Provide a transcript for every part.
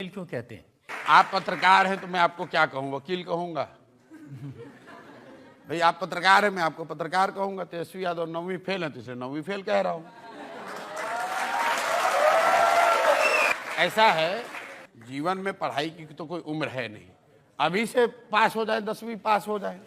Fail क्यों कहते हैं? आप पत्रकार हैं तो मैं आपको क्या कहूँ, वकील कहूंगा? भाई आप पत्रकार हैं, मैं आपको पत्रकार कहूंगा। तेजस्वी यादव 9वीं फेल है तो इसे 9वीं फेल कह रहा हूं। ऐसा है, जीवन में पढ़ाई की तो कोई उम्र है नहीं। अभी से पास हो जाए, 10वीं पास हो जाए,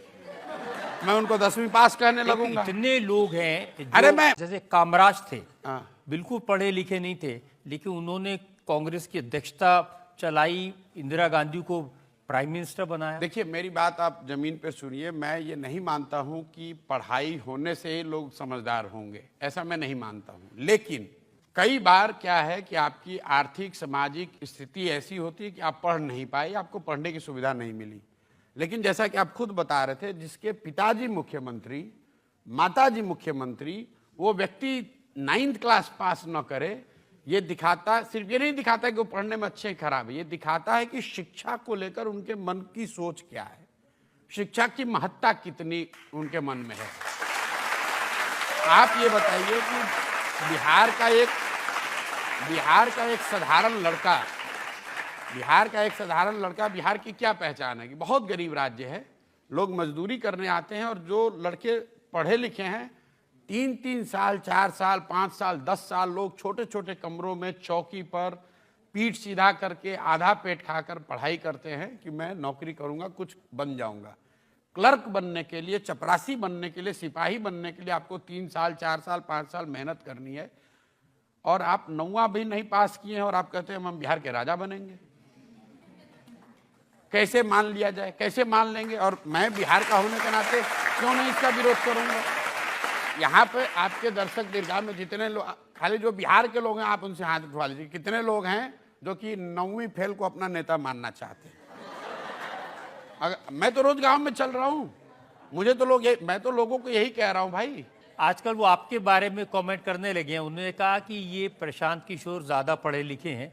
मैं उनको 10वीं पास कहने लगूंगा। इतने लोग हैं अरे मैं जैसे कामराज थे, हाँ। बिल्कुल पढ़े लिखे नहीं थे, लेकिन उन्होंने कांग्रेस की अध्यक्षता चलाई, इंदिरा गांधी को प्राइम मिनिस्टर बनाया। देखिए मेरी बात आप जमीन पे सुनिए। मैं ये नहीं मानता हूं कि पढ़ाई होने से ही लोग समझदार होंगे, ऐसा मैं नहीं मानता हूं। लेकिन कई बार क्या है कि आपकी आर्थिक सामाजिक स्थिति ऐसी होती है कि आप पढ़ नहीं पाए, आपको पढ़ने की सुविधा नहीं मिली। लेकिन जैसा कि आप खुद बता रहे थे, जिसके पिताजी मुख्यमंत्री, माताजी मुख्यमंत्री, वो व्यक्ति 9th क्लास पास न करे, ये दिखाता, सिर्फ ये नहीं दिखाता कि वो पढ़ने में अच्छे खराब है, ये दिखाता है कि शिक्षा को लेकर उनके मन की सोच क्या है, शिक्षा की महत्ता कितनी उनके मन में है। आप ये बताइए कि बिहार का एक साधारण लड़का, बिहार की क्या पहचान है कि बहुत गरीब राज्य है, लोग मजदूरी करने आते हैं, और जो लड़के पढ़े लिखे हैं 3-3 साल, 4 साल, 5 साल, 10 साल लोग छोटे छोटे कमरों में चौकी पर पीठ सीधा करके आधा पेट खाकर पढ़ाई करते हैं कि मैं नौकरी करूंगा, कुछ बन जाऊंगा। क्लर्क बनने के लिए, चपरासी बनने के लिए, सिपाही बनने के लिए आपको 3 साल, 4 साल, 5 साल मेहनत करनी है, और आप 9वां भी नहीं पास किए हैं और आप कहते हैं हम बिहार के राजा बनेंगे। कैसे मान लिया जाए, कैसे मान लेंगे? और मैं बिहार का होने के नाते क्यों नहीं इसका विरोध करूंगा? यहाँ पे आपके दर्शक दीर्घा में जितने लोग, खाली जो बिहार के लोग हैं आप उनसे हाथ उठवा लीजिए, कितने लोग हैं जो कि 9वीं फेल को अपना नेता मानना चाहते हैं? मैं तो रोज गांव में चल रहा हूं, मुझे तो मैं तो लोगों को यही कह रहा हूं भाई। आजकल वो आपके बारे में कमेंट करने लगे हैं, उन्होंने कहा कि ये प्रशांत किशोर ज्यादा पढ़े लिखे हैं,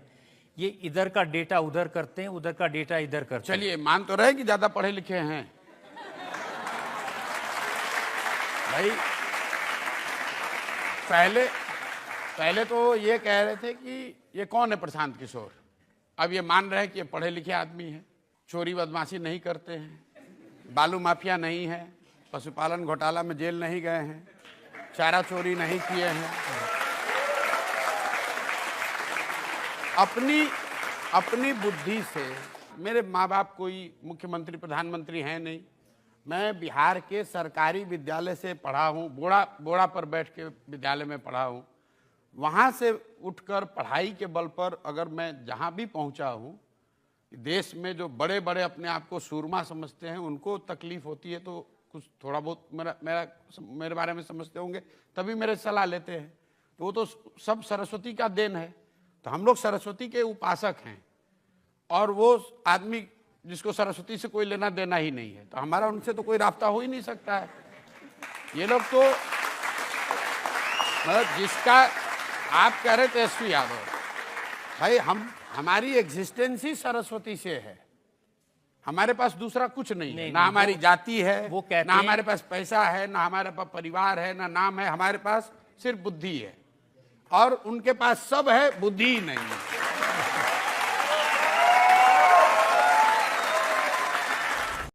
ये इधर का डेटा उधर करते हैं, उधर का डेटा इधर करते हैं। चलिए मान तो रहे कि ज्यादा पढ़े लिखे हैं भाई। पहले तो ये कह रहे थे कि ये कौन है प्रशांत किशोर, अब ये मान रहे हैं कि ये पढ़े लिखे आदमी हैं, चोरी बदमाशी नहीं करते हैं, बालू माफिया नहीं है, पशुपालन घोटाला में जेल नहीं गए हैं, चारा चोरी नहीं किए हैं। अपनी बुद्धि से, मेरे माँ बाप कोई मुख्यमंत्री प्रधानमंत्री हैं नहीं, मैं बिहार के सरकारी विद्यालय से पढ़ा हूँ, बोड़ा पर बैठ के विद्यालय में पढ़ा हूँ। वहाँ से उठकर पढ़ाई के बल पर अगर मैं जहाँ भी पहुँचा हूँ, देश में जो बड़े बड़े अपने आप को सूरमा समझते हैं उनको तकलीफ होती है, तो कुछ थोड़ा बहुत मेरे बारे में समझते होंगे तभी मेरे सलाह लेते हैं, तो वो तो सब सरस्वती का देन है। तो हम लोग सरस्वती के उपासक हैं, और वो आदमी जिसको सरस्वती से कोई लेना देना ही नहीं है, तो हमारा उनसे तो कोई रास्ता हो ही नहीं सकता है। ये लोग तो मतलब जिसका आप कह रहे तेजस्वी यादव, भाई हमारी एग्जिस्टेंस ही सरस्वती से है, हमारे पास दूसरा कुछ नहीं है, ना हमारी जाति है, ना हमारे पास पैसा है, ना हमारे पास परिवार है, ना नाम है, हमारे पास सिर्फ बुद्धि है, और उनके पास सब है, बुद्धि ही नहीं है।